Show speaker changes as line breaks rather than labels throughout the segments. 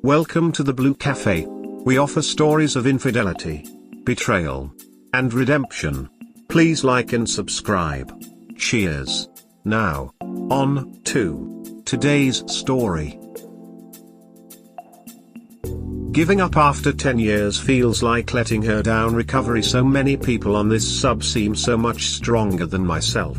Welcome to the Blue Cafe. We offer stories of infidelity, betrayal, and redemption. Please like and subscribe. Cheers. Now, on to today's story. Giving up after 10 years feels like letting her down. Recovery. So many people on this sub seem so much stronger than myself.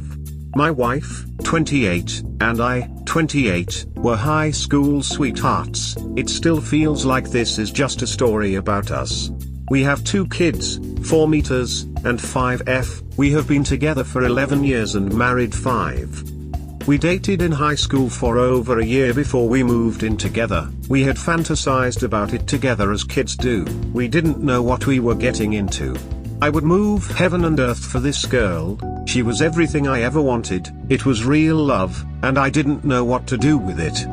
My wife, 28, and I, 28, were high school sweethearts. It still feels like this is just a story about us. We have 2 kids, 4 meters, and 5F. We have been together for 11 years and married 5. We dated in high school for over a year before we moved in together. We had fantasized about it together as kids do. We didn't know what we were getting into. I would move heaven and earth for this girl. She was everything I ever wanted. It was real love, and I didn't know what to do with it.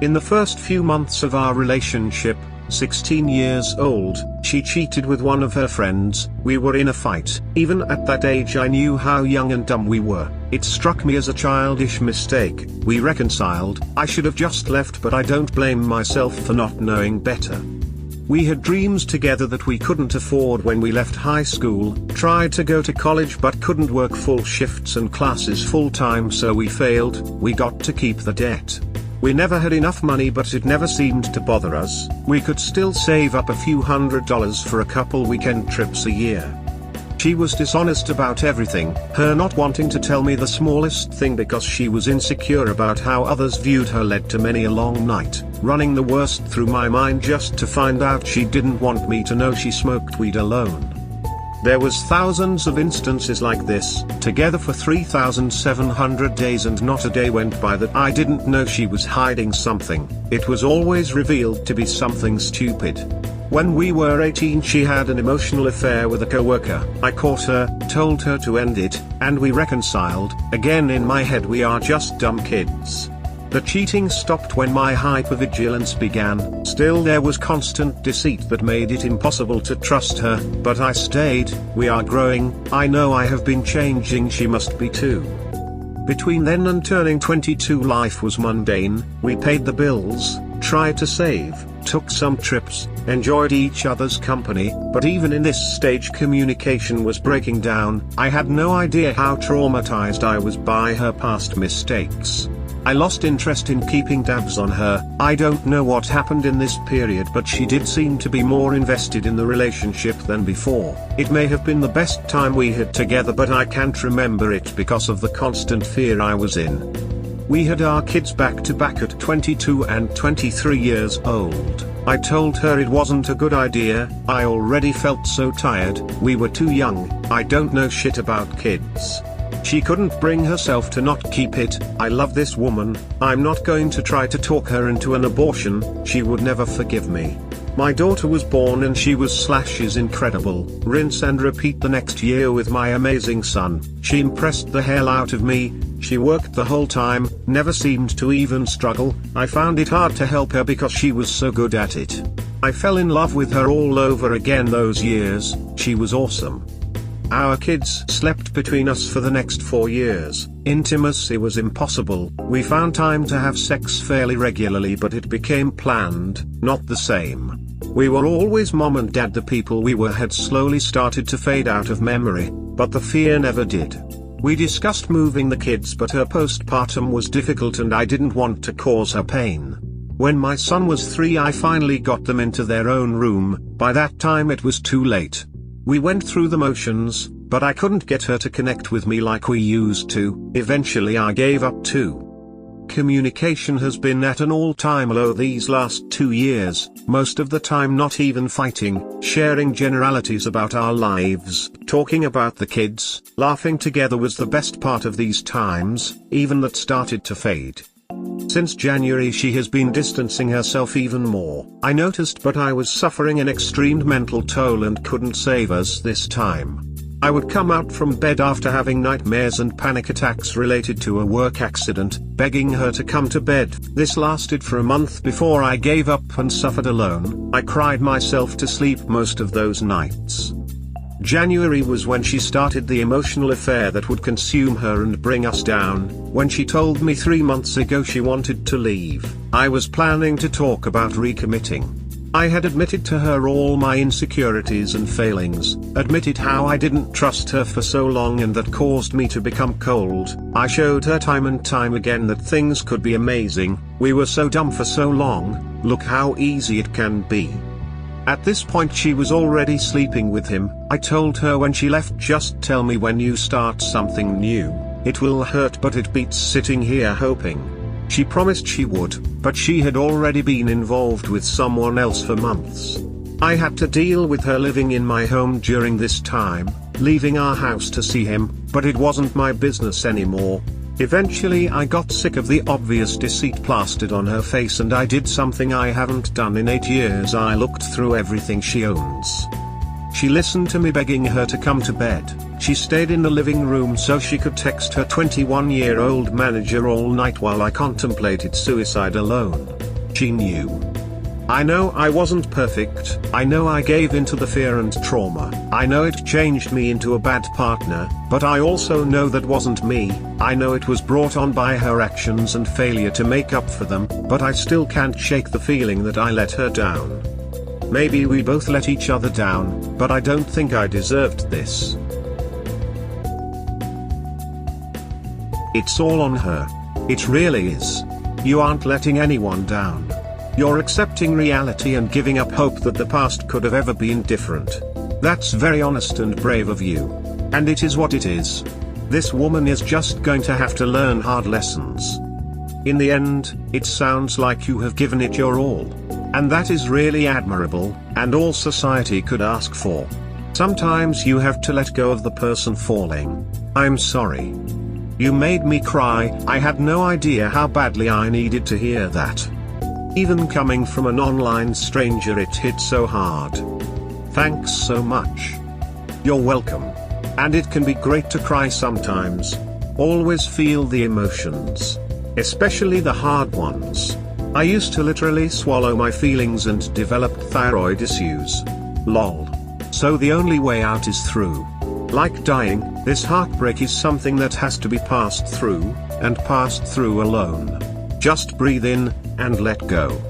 In the first few months of our relationship, 16 years old, she cheated with one of her friends. We were in a fight. Even at that age I knew how young and dumb we were. It struck me as a childish mistake. We reconciled. I should have just left, but I don't blame myself for not knowing better. We had dreams together that we couldn't afford when we left high school, tried to go to college but couldn't work full shifts and classes full time, so we failed. We got to keep the debt. We never had enough money, but it never seemed to bother us. We could still save up a few $100s for a couple weekend trips a year. She was dishonest about everything, her not wanting to tell me the smallest thing because she was insecure about how others viewed her led to many a long night, running the worst through my mind just to find out she didn't want me to know she smoked weed alone. There was thousands of instances like this, together for 3,700 days, and not a day went by that I didn't know she was hiding something. It was always revealed to be something stupid. When we were 18, she had an emotional affair with a coworker. I caught her, told her to end it, and we reconciled. Again, in my head, we are just dumb kids. The cheating stopped when my hypervigilance began. Still, there was constant deceit that made it impossible to trust her, but I stayed. We are growing. I know I have been changing, she must be too. Between then and turning 22, life was mundane. We paid the bills, tried to save, took some trips, enjoyed each other's company, but even in this stage communication was breaking down. I had no idea how traumatized I was by her past mistakes. I lost interest in keeping tabs on her. I don't know what happened in this period, but she did seem to be more invested in the relationship than before. It may have been the best time we had together, but I can't remember it because of the constant fear I was in. We had our kids back to back at 22 and 23 years old. I told her it wasn't a good idea. I already felt so tired. We were too young. I don't know shit about kids. She couldn't bring herself to not keep it. I love this woman. I'm not going to try to talk her into an abortion. She would never forgive me. My daughter was born and she was / is incredible. Rinse and repeat the next year with my amazing son. She impressed the hell out of me. She worked the whole time, never seemed to even struggle. I found it hard to help her because she was so good at it. I fell in love with her all over again those years. She was awesome. Our kids slept between us for the next 4 years. Intimacy was impossible. We found time to have sex fairly regularly, but it became planned, not the same. We were always mom and dad. The people we were had slowly started to fade out of memory, but the fear never did. We discussed moving the kids, but her postpartum was difficult and I didn't want to cause her pain. When my son was 3, I finally got them into their own room. By that time it was too late. We went through the motions, but I couldn't get her to connect with me like we used to. Eventually I gave up too. Communication has been at an all-time low these last 2 years, most of the time not even fighting, sharing generalities about our lives, talking about the kids, laughing together was the best part of these times. Even that started to fade. Since January she has been distancing herself even more. I noticed, but I was suffering an extreme mental toll and couldn't save us this time. I would come out from bed after having nightmares and panic attacks related to a work accident, begging her to come to bed. This lasted for a month before I gave up and suffered alone. I cried myself to sleep most of those nights. January was when she started the emotional affair that would consume her and bring us down. When she told me 3 months ago she wanted to leave, I was planning to talk about recommitting. I had admitted to her all my insecurities and failings, admitted how I didn't trust her for so long and that caused me to become cold. I showed her time and time again that things could be amazing. We were so dumb for so long, look how easy it can be. At this point she was already sleeping with him. I told her when she left, just tell me when you start something new. It will hurt but it beats sitting here hoping. She promised she would, but she had already been involved with someone else for months. I had to deal with her living in my home during this time, leaving our house to see him, but it wasn't my business anymore. Eventually I got sick of the obvious deceit plastered on her face and I did something I haven't done in 8 years. I looked through everything she owns. She listened to me begging her to come to bed. She stayed in the living room so she could text her 21-year-old manager all night while I contemplated suicide alone. She knew. I know I wasn't perfect. I know I gave into the fear and trauma. I know it changed me into a bad partner, but I also know that wasn't me. I know it was brought on by her actions and failure to make up for them, but I still can't shake the feeling that I let her down. Maybe we both let each other down, but I don't think I deserved this. It's all on her. It really is. You aren't letting anyone down. You're accepting reality and giving up hope that the past could have ever been different. That's very honest and brave of you. And it is what it is. This woman is just going to have to learn hard lessons. In the end, it sounds like you have given it your all. And that is really admirable, and all society could ask for. Sometimes you have to let go of the person falling. I'm sorry. You made me cry. I had no idea how badly I needed to hear that. Even coming from an online stranger, it hit so hard. Thanks so much. You're welcome. And it can be great to cry sometimes. Always feel the emotions. Especially the hard ones. I used to literally swallow my feelings and developed thyroid issues. Lol. So the only way out is through. Like dying, this heartbreak is something that has to be passed through, and passed through alone. Just breathe in, and let go.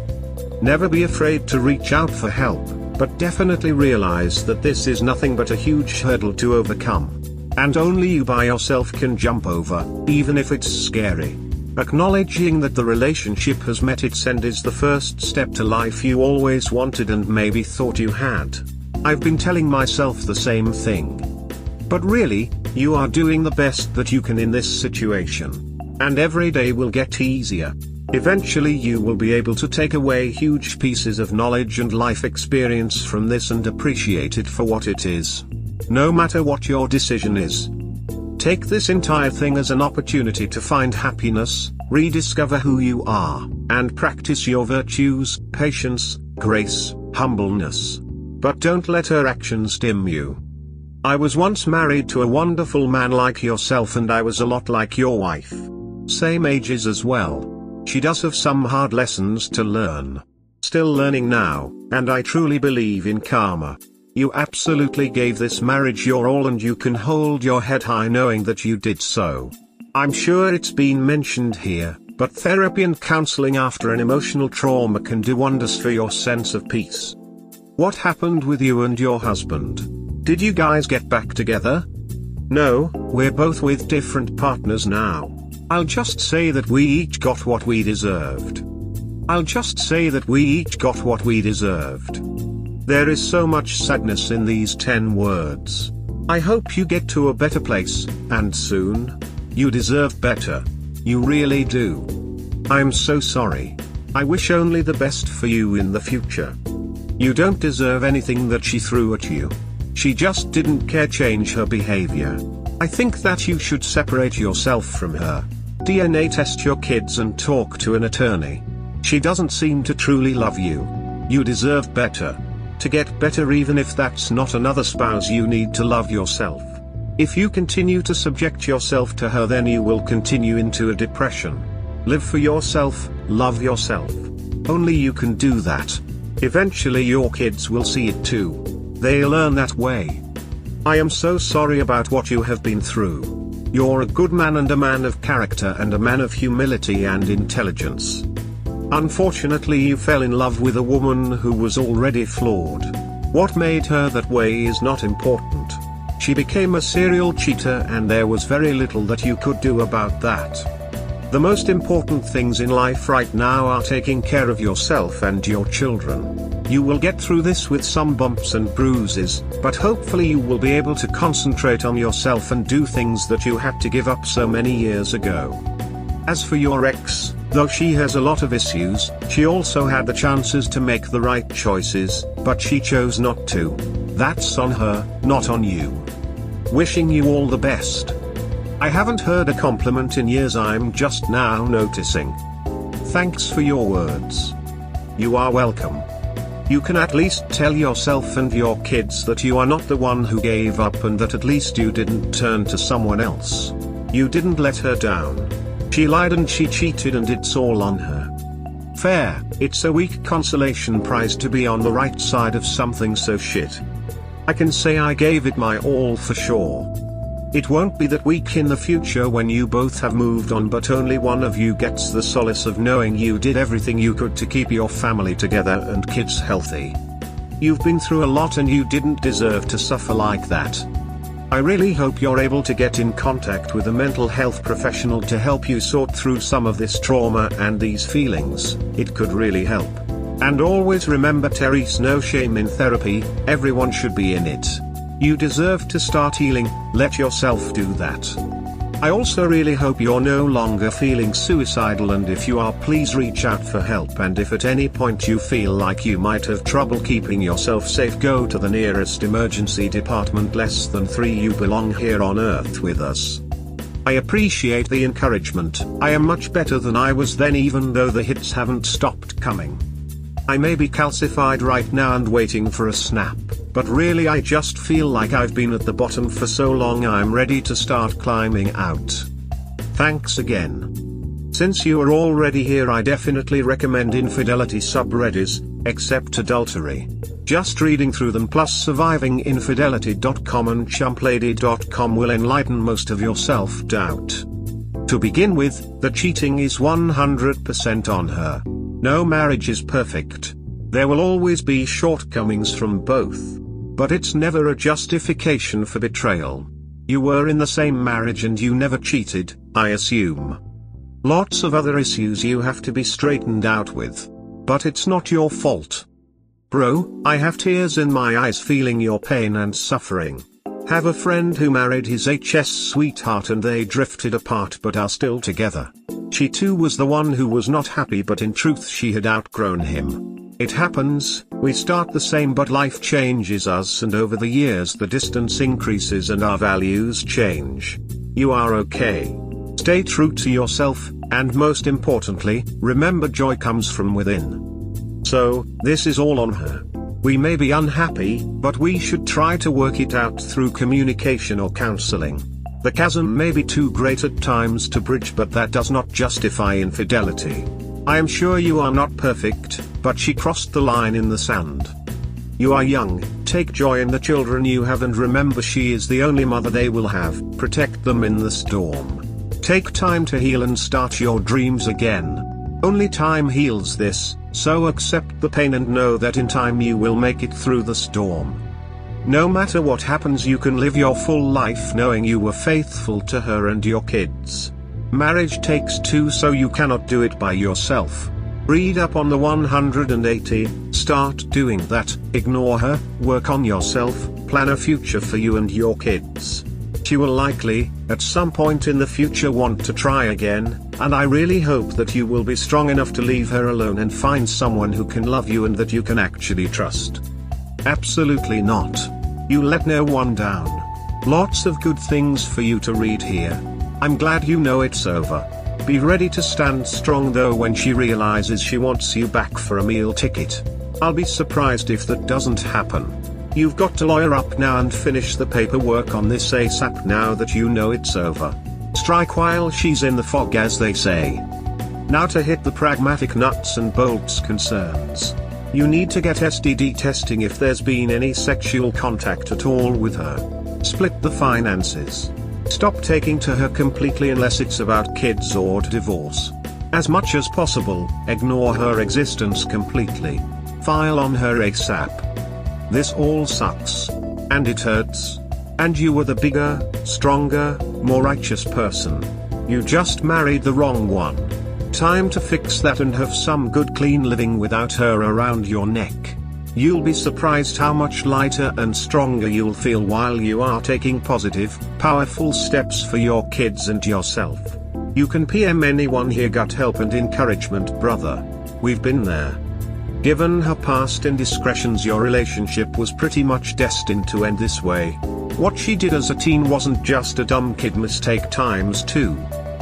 Never be afraid to reach out for help, but definitely realize that this is nothing but a huge hurdle to overcome. And only you by yourself can jump over, even if it's scary. Acknowledging that the relationship has met its end is the first step to life you always wanted and maybe thought you had. I've been telling myself the same thing. But really, you are doing the best that you can in this situation. And every day will get easier. Eventually you will be able to take away huge pieces of knowledge and life experience from this and appreciate it for what it is. No matter what your decision is. Take this entire thing as an opportunity to find happiness, rediscover who you are, and practice your virtues, patience, grace, humbleness. But don't let her actions dim you. I was once married to a wonderful man like yourself, and I was a lot like your wife. Same ages as well. She does have some hard lessons to learn. Still learning now, and I truly believe in karma. You absolutely gave this marriage your all, and you can hold your head high knowing that you did so. I'm sure it's been mentioned here, but therapy and counseling after an emotional trauma can do wonders for your sense of peace. What happened with you and your husband? Did you guys get back together? No, we're both with different partners now. I'll just say that we each got what we deserved. There is so much sadness in these 10 words. I hope you get to a better place, and soon. You deserve better. You really do. I'm so sorry. I wish only the best for you in the future. You don't deserve anything that she threw at you. She just didn't care. Change her behavior. I think that you should separate yourself from her. DNA test your kids and talk to an attorney. She doesn't seem to truly love you. You deserve better. To get better, even if that's not another spouse, you need to love yourself. If you continue to subject yourself to her, then you will continue into a depression. Live for yourself, love yourself. Only you can do that. Eventually your kids will see it too. They'll learn that way. I am so sorry about what you have been through. You're a good man and a man of character and a man of humility and intelligence. Unfortunately, you fell in love with a woman who was already flawed. What made her that way is not important. She became a serial cheater and there was very little that you could do about that. The most important things in life right now are taking care of yourself and your children. You will get through this with some bumps and bruises, but hopefully you will be able to concentrate on yourself and do things that you had to give up so many years ago. As for your ex, though she has a lot of issues, she also had the chances to make the right choices, but she chose not to. That's on her, not on you. Wishing you all the best. I haven't heard a compliment in years, I'm just now noticing. Thanks for your words. You are welcome. You can at least tell yourself and your kids that you are not the one who gave up and that at least you didn't turn to someone else. You didn't let her down. She lied and she cheated and it's all on her. Fair, it's a weak consolation prize to be on the right side of something so shit. I can say I gave it my all for sure. It won't be that weak in the future when you both have moved on, but only one of you gets the solace of knowing you did everything you could to keep your family together and kids healthy. You've been through a lot and you didn't deserve to suffer like that. I really hope you're able to get in contact with a mental health professional to help you sort through some of this trauma and these feelings. It could really help. And always remember, there's no shame in therapy, everyone should be in it. You deserve to start healing, let yourself do that. I also really hope you're no longer feeling suicidal, and if you are, please reach out for help, and if at any point you feel like you might have trouble keeping yourself safe, go to the nearest emergency department. Less than 3, you belong here on Earth with us. I appreciate the encouragement. I am much better than I was then, even though the hits haven't stopped coming. I may be calcified right now and waiting for a snap, but really I just feel like I've been at the bottom for so long I'm ready to start climbing out. Thanks again. Since you are already here, I definitely recommend infidelity subreddits, except adultery. Just reading through them plus survivinginfidelity.com and chumplady.com will enlighten most of your self-doubt. To begin with, the cheating is 100% on her. No marriage is perfect. There will always be shortcomings from both. But it's never a justification for betrayal. You were in the same marriage and you never cheated, I assume. Lots of other issues you have to be straightened out with. But it's not your fault. Bro, I have tears in my eyes feeling your pain and suffering. Have a friend who married his HS sweetheart and they drifted apart but are still together. She too was the one who was not happy, but in truth she had outgrown him. It happens, we start the same but life changes us, and over the years the distance increases and our values change. You are okay. Stay true to yourself, and most importantly, remember joy comes from within. So, this is all on her. We may be unhappy, but we should try to work it out through communication or counseling. The chasm may be too great at times to bridge, but that does not justify infidelity. I am sure you are not perfect, but she crossed the line in the sand. You are young, take joy in the children you have, and remember she is the only mother they will have. Protect them in the storm. Take time to heal and start your dreams again. Only time heals this, so accept the pain and know that in time you will make it through the storm. No matter what happens, you can live your full life knowing you were faithful to her and your kids. Marriage takes two, so you cannot do it by yourself. Read up on the 180, start doing that, ignore her, work on yourself, plan a future for you and your kids. She will likely, at some point in the future, want to try again, and I really hope that you will be strong enough to leave her alone and find someone who can love you and that you can actually trust. Absolutely not. You let no one down. Lots of good things for you to read here. I'm glad you know it's over. Be ready to stand strong though when she realizes she wants you back for a meal ticket. I'll be surprised if that doesn't happen. You've got to lawyer up now and finish the paperwork on this ASAP now that you know it's over. Strike while she's in the fog, as they say. Now to hit the pragmatic nuts and bolts concerns. You need to get STD testing if there's been any sexual contact at all with her. Split the finances. Stop taking to her completely unless it's about kids or divorce. As much as possible, ignore her existence completely. File on her ASAP. This all sucks. And it hurts. And you were the bigger, stronger, more righteous person. You just married the wrong one. Time to fix that and have some good clean living without her around your neck. You'll be surprised how much lighter and stronger you'll feel while you are taking positive, powerful steps for your kids and yourself. You can PM anyone here, got help and encouragement, brother. We've been there. Given her past indiscretions, your relationship was pretty much destined to end this way. What she did as a teen wasn't just a dumb kid mistake times 2.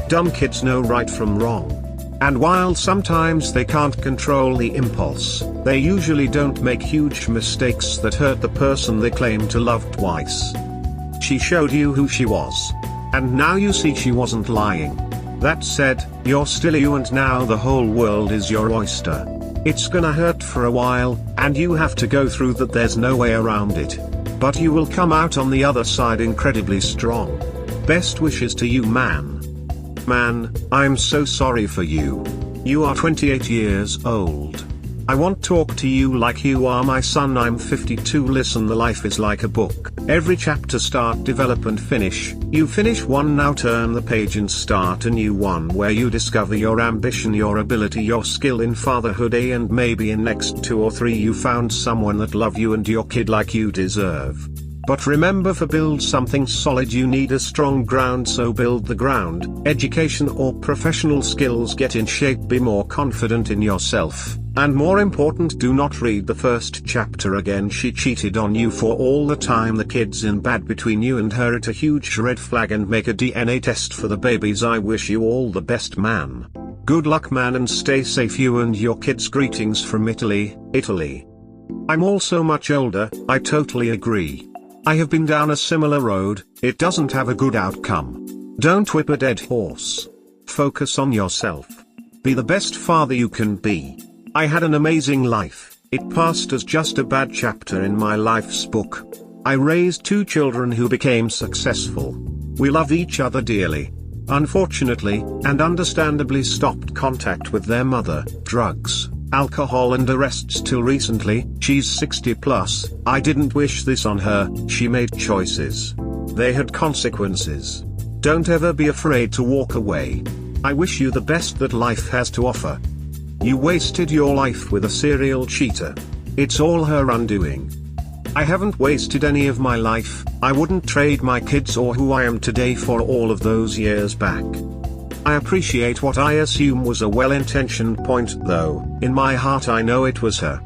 Dumb kids know right from wrong. And while sometimes they can't control the impulse, they usually don't make huge mistakes that hurt the person they claim to love twice. She showed you who she was. And now you see she wasn't lying. That said, you're still you, and now the whole world is your oyster. It's gonna hurt for a while, and you have to go through that, there's no way around it. But you will come out on the other side incredibly strong. Best wishes to you, man. Man, I'm so sorry for you. You are 28 years old. I won't talk to you like you are my son. I'm 52. Listen, the life is like a book. Every chapter start, develop and finish. You finish one, now turn the page and start a new one where you discover your ambition, your ability, your skill in fatherhood, and maybe in next 2 or 3 you found someone that love you and your kid like you deserve. But remember, for build something solid you need a strong ground, so build the ground. Education or professional skills, get in shape, be more confident in yourself, and more important, do not read the first chapter again. She cheated on you for all the time, the kid's in bad between you and her, it's a huge red flag, and make a DNA test for the babies. I wish you all the best, man. Good luck, man, and stay safe, you and your kids. Greetings from Italy. I'm also much older, I totally agree. I have been down a similar road, it doesn't have a good outcome. Don't whip a dead horse. Focus on yourself. Be the best father you can be. I had an amazing life, it passed as just a bad chapter in my life's book. I raised 2 children who became successful. We love each other dearly. Unfortunately, and understandably, stopped contact with their mother, drugs, alcohol and arrests till recently. She's 60 plus, I didn't wish this on her, she made choices. They had consequences. Don't ever be afraid to walk away. I wish you the best that life has to offer. You wasted your life with a serial cheater. It's all her undoing. I haven't wasted any of my life, I wouldn't trade my kids or who I am today for all of those years back. I appreciate what I assume was a well-intentioned point, though, in my heart I know it was her.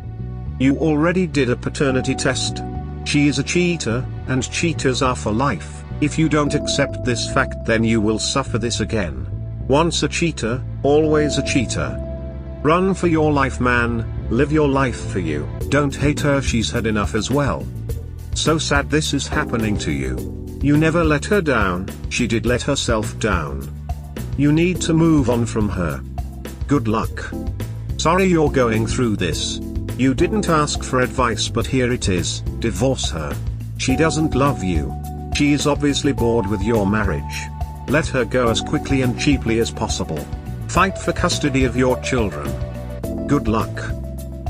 You already did a paternity test. She is a cheater, and cheaters are for life. If you don't accept this fact, then you will suffer this again. Once a cheater, always a cheater. Run for your life, man, live your life for you. Don't hate her, she's had enough as well. So sad this is happening to you. You never let her down, she did let herself down. You need to move on from her. Good luck. Sorry you're going through this. You didn't ask for advice, but here it is, divorce her. She doesn't love you. She is obviously bored with your marriage. Let her go as quickly and cheaply as possible. Fight for custody of your children. Good luck.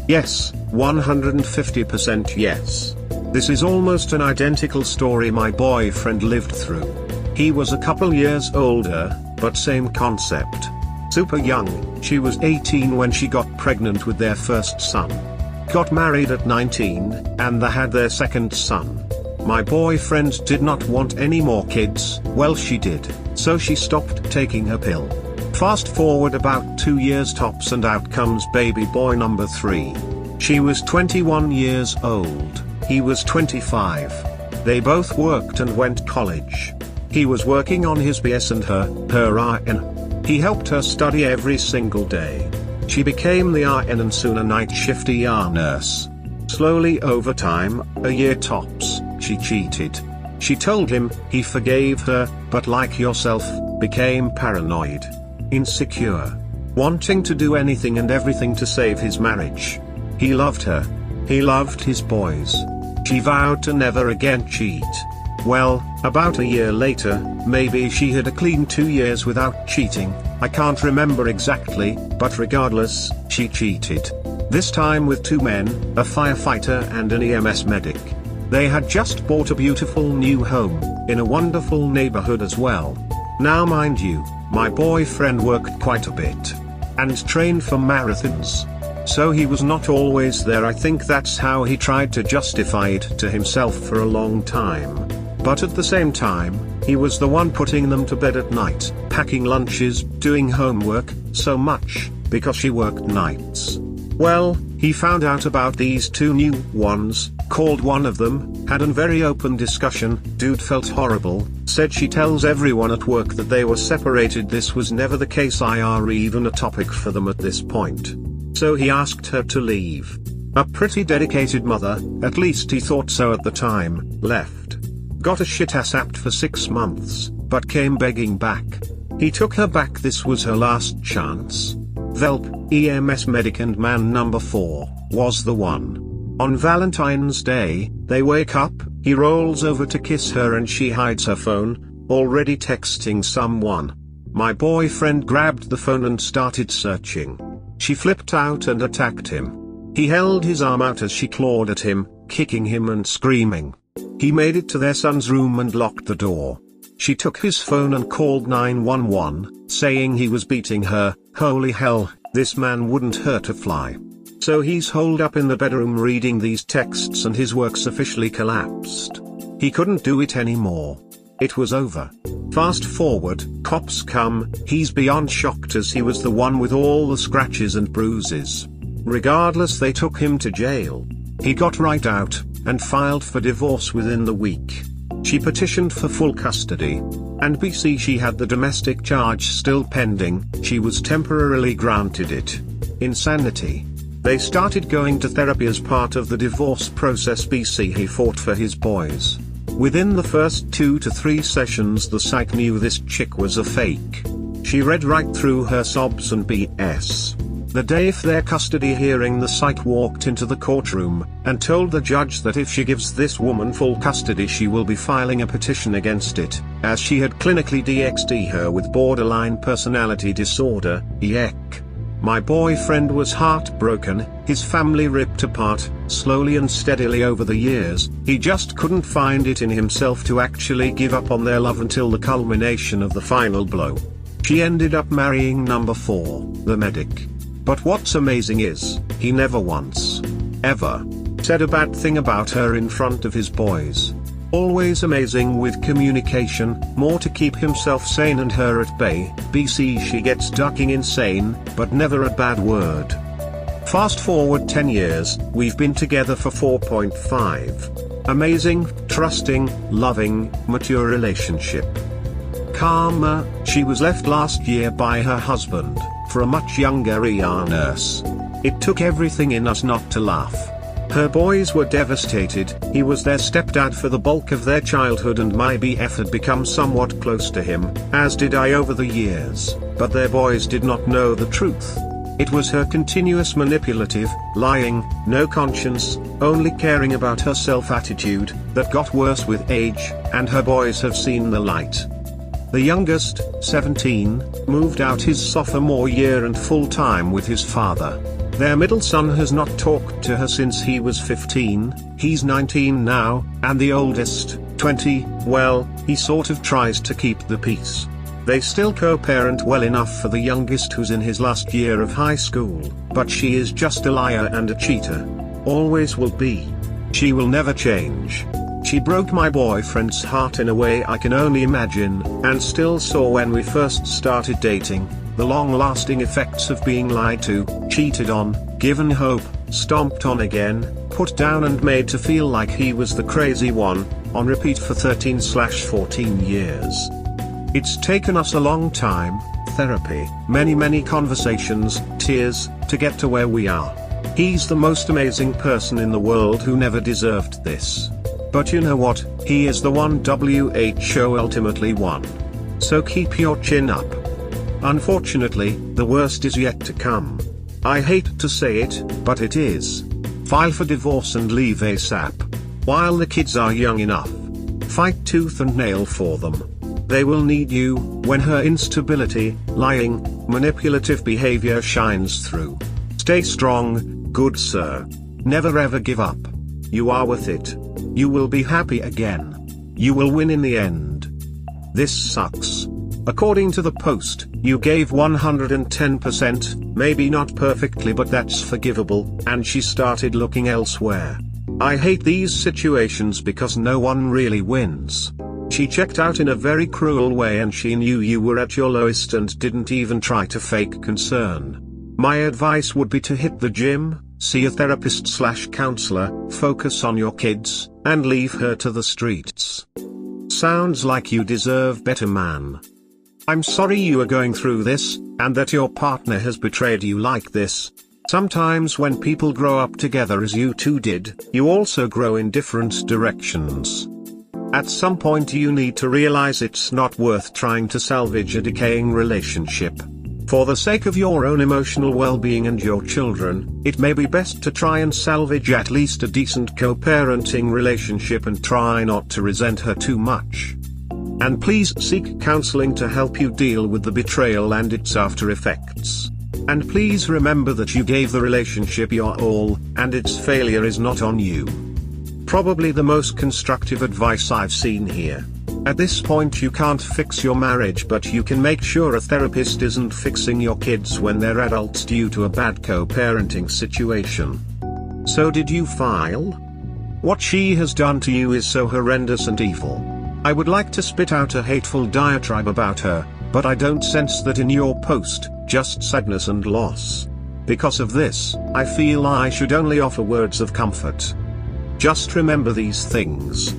Yes, 150% yes. This is almost an identical story my boyfriend lived through. He was a couple years older, but same concept. Super young, she was 18 when she got pregnant with their first son. Got married at 19, and they had their second son. My boyfriend did not want any more kids, well she did, so she stopped taking her pill. Fast forward about 2 years tops and out comes baby boy number 3. She was 21 years old, he was 25. They both worked and went college. He was working on his BS and her RN. He helped her study every single day. She became the RN and soon a night shift ER nurse. Slowly over time, a year tops, she cheated. She told him, he forgave her, but like yourself, became paranoid. Insecure. Wanting to do anything and everything to save his marriage. He loved her. He loved his boys. She vowed to never again cheat. Well, about a year later, maybe she had a clean 2 years without cheating, I can't remember exactly, but regardless, she cheated. This time with 2 men, a firefighter and an EMS medic. They had just bought a beautiful new home, in a wonderful neighborhood as well. Now mind you, my boyfriend worked quite a bit. And trained for marathons. So he was not always there. I think that's how he tried to justify it to himself for a long time. But at the same time, he was the one putting them to bed at night, packing lunches, doing homework, so much, because she worked nights. Well, he found out about these 2 new ones, called one of them, had a very open discussion. Dude felt horrible, said she tells everyone at work that they were separated. This was never the case or even a topic for them at this point. So he asked her to leave. A pretty dedicated mother, at least he thought so at the time, left. Got a shit-ass apt for 6 months, but came begging back. He took her back. This was her last chance. Velp, EMS medic and man number 4, was the one. On Valentine's Day, they wake up, he rolls over to kiss her and she hides her phone, already texting someone. My boyfriend grabbed the phone and started searching. She flipped out and attacked him. He held his arm out as she clawed at him, kicking him and screaming. He made it to their son's room and locked the door. She took his phone and called 911, saying he was beating her. Holy hell, this man wouldn't hurt a fly. So he's holed up in the bedroom reading these texts and his works officially collapsed. He couldn't do it anymore. It was over. Fast forward, cops come, he's beyond shocked as he was the one with all the scratches and bruises. Regardless, they took him to jail. He got right out, and filed for divorce within the week. She petitioned for full custody. And BC she had the domestic charge still pending, she was temporarily granted it. Insanity. They started going to therapy as part of the divorce process. BC he fought for his boys. Within the first 2 to 3 sessions the psych knew this chick was a fake. She read right through her sobs and BS. The day of their custody hearing, the psych walked into the courtroom, and told the judge that if she gives this woman full custody she will be filing a petition against it, as she had clinically DxD'd her with borderline personality disorder, EEC. My boyfriend was heartbroken, his family ripped apart, slowly and steadily over the years. He just couldn't find it in himself to actually give up on their love until the culmination of the final blow. She ended up marrying number 4, the medic. But what's amazing is, he never once, ever, said a bad thing about her in front of his boys. Always amazing with communication, more to keep himself sane and her at bay. BC she gets ducking insane, but never a bad word. Fast forward 10 years, we've been together for 4.5. Amazing, trusting, loving, mature relationship. Karma, she was left last year by her husband, for a much younger ER nurse. It took everything in us not to laugh. Her boys were devastated. He was their stepdad for the bulk of their childhood and my BF had become somewhat close to him, as did I over the years, but their boys did not know the truth. It was her continuous manipulative, lying, no conscience, only caring about herself attitude, that got worse with age, and her boys have seen the light. The youngest, 17, moved out his sophomore year and full-time with his father. Their middle son has not talked to her since he was 15, he's 19 now, and the oldest, 20, well, he sort of tries to keep the peace. They still co-parent well enough for the youngest who's in his last year of high school, but she is just a liar and a cheater. Always will be. She will never change. She broke my boyfriend's heart in a way I can only imagine, and still saw when we first started dating, the long-lasting effects of being lied to, cheated on, given hope, stomped on again, put down and made to feel like he was the crazy one, on repeat for 13/14 years. It's taken us a long time, therapy, many conversations, tears, to get to where we are. He's the most amazing person in the world who never deserved this. But you know what, he is the one WHO ultimately won. So keep your chin up. Unfortunately, the worst is yet to come. I hate to say it, but it is. File for divorce and leave ASAP. While the kids are young enough. Fight tooth and nail for them. They will need you when her instability, lying, manipulative behavior shines through. Stay strong, good sir. Never ever give up. You are worth it. You will be happy again. You will win in the end. This sucks. According to the post, you gave 110%, maybe not perfectly but that's forgivable, and she started looking elsewhere. I hate these situations because no one really wins. She checked out in a very cruel way and she knew you were at your lowest and didn't even try to fake concern. My advice would be to hit the gym, see a therapist/counselor, focus on your kids, and leave her to the streets. Sounds like you deserve better, man. I'm sorry you are going through this, and that your partner has betrayed you like this. Sometimes when people grow up together as you two did, you also grow in different directions. At some point you need to realize it's not worth trying to salvage a decaying relationship. For the sake of your own emotional well-being and your children, it may be best to try and salvage at least a decent co-parenting relationship and try not to resent her too much. And please seek counseling to help you deal with the betrayal and its after effects. And please remember that you gave the relationship your all, and its failure is not on you. Probably the most constructive advice I've seen here. At this point you can't fix your marriage, but you can make sure a therapist isn't fixing your kids when they're adults due to a bad co-parenting situation. So did you file? What she has done to you is so horrendous and evil. I would like to spit out a hateful diatribe about her, but I don't sense that in your post, just sadness and loss. Because of this, I feel I should only offer words of comfort. Just remember these things.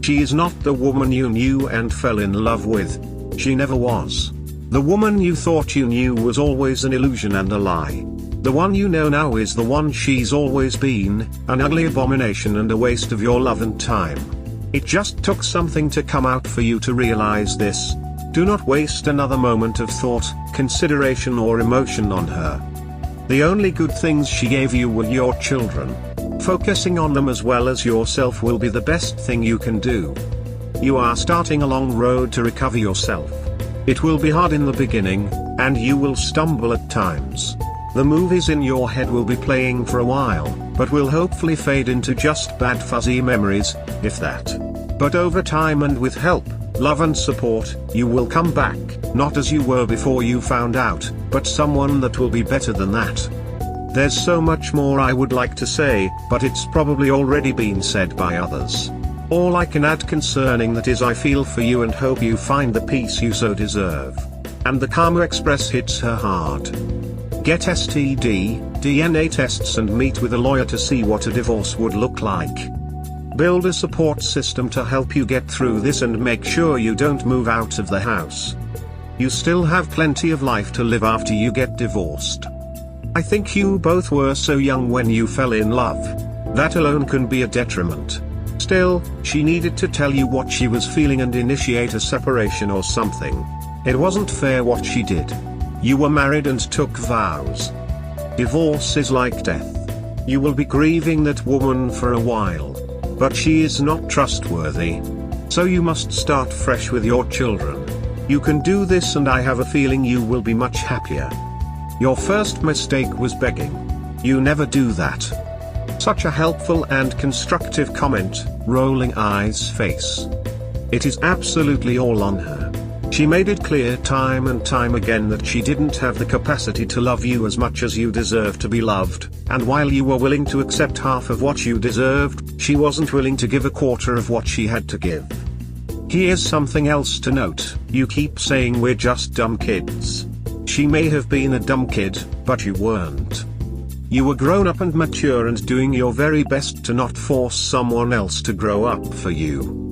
She is not the woman you knew and fell in love with. She never was. The woman you thought you knew was always an illusion and a lie. The one you know now is the one she's always been, an ugly abomination and a waste of your love and time. It just took something to come out for you to realize this. Do not waste another moment of thought, consideration or emotion on her. The only good things she gave you were your children. Focusing on them as well as yourself will be the best thing you can do. You are starting a long road to recover yourself. It will be hard in the beginning, and you will stumble at times. The movies in your head will be playing for a while, but will hopefully fade into just bad fuzzy memories, if that. But over time and with help, love and support, you will come back, not as you were before you found out, but someone that will be better than that. There's so much more I would like to say, but it's probably already been said by others. All I can add concerning that is I feel for you and hope you find the peace you so deserve. And the Karma Express hits her hard. Get STD, DNA tests and meet with a lawyer to see what a divorce would look like. Build a support system to help you get through this and make sure you don't move out of the house. You still have plenty of life to live after you get divorced. I think you both were so young when you fell in love. That alone can be a detriment. Still, she needed to tell you what she was feeling and initiate a separation or something. It wasn't fair what she did. You were married and took vows. Divorce is like death. You will be grieving that woman for a while. But she is not trustworthy. So you must start fresh with your children. You can do this and I have a feeling you will be much happier. Your first mistake was begging. You never do that. Such a helpful and constructive comment, rolling eyes face. It is absolutely all on her. She made it clear time and time again that she didn't have the capacity to love you as much as you deserve to be loved, and while you were willing to accept half of what you deserved, she wasn't willing to give a quarter of what she had to give. Here's something else to note, you keep saying we're just dumb kids. She may have been a dumb kid, but you weren't. You were grown up and mature and doing your very best to not force someone else to grow up for you.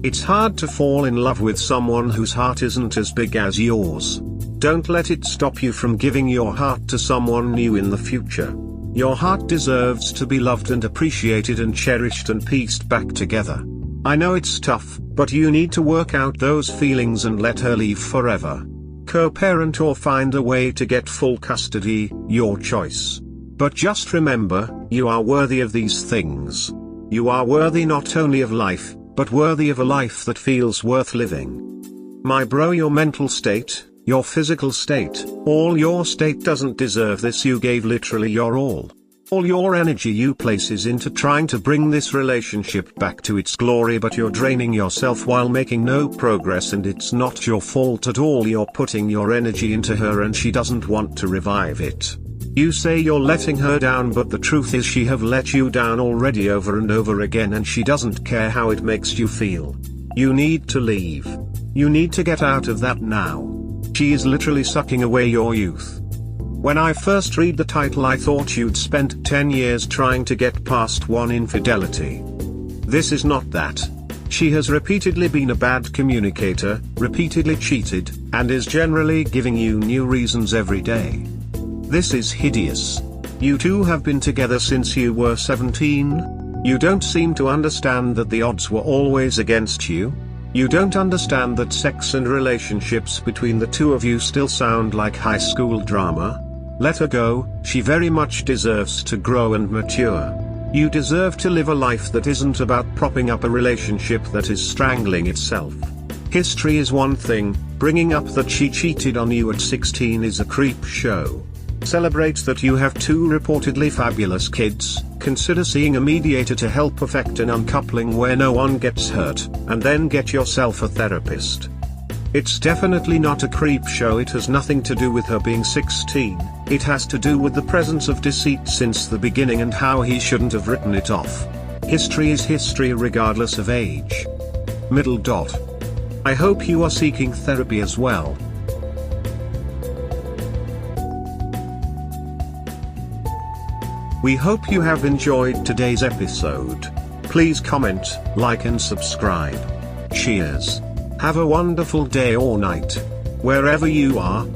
It's hard to fall in love with someone whose heart isn't as big as yours. Don't let it stop you from giving your heart to someone new in the future. Your heart deserves to be loved and appreciated and cherished and pieced back together. I know it's tough, but you need to work out those feelings and let her leave forever. Co-parent or find a way to get full custody, your choice. But just remember, you are worthy of these things. You are worthy not only of life, but worthy of a life that feels worth living. My bro, your mental state, your physical state, all your state doesn't deserve this. You gave literally your all. All your energy you places into trying to bring this relationship back to its glory, but you're draining yourself while making no progress, and it's not your fault at all. You're putting your energy into her and she doesn't want to revive it. You say you're letting her down, but the truth is she have let you down already over and over again, and she doesn't care how it makes you feel. You need to leave. You need to get out of that now. She is literally sucking away your youth. When I first read the title, I thought you'd spent 10 years trying to get past one infidelity. This is not that. She has repeatedly been a bad communicator, repeatedly cheated, and is generally giving you new reasons every day. This is hideous. You two have been together since you were 17. You don't seem to understand that the odds were always against you. You don't understand that sex and relationships between the two of you still sound like high school drama. Let her go. She very much deserves to grow and mature. You deserve to live a life that isn't about propping up a relationship that is strangling itself. History is one thing, bringing up that she cheated on you at 16 is a creep show. Celebrate that you have two reportedly fabulous kids, consider seeing a mediator to help effect an uncoupling where no one gets hurt, and then get yourself a therapist. It's definitely not a creep show. It has nothing to do with her being 16, it has to do with the presence of deceit since the beginning and how he shouldn't have written it off. History is history regardless of age. Middle dot. I hope you are seeking therapy as well. We hope you have enjoyed today's episode. Please comment, like and subscribe. Cheers. Have a wonderful day or night, wherever you are.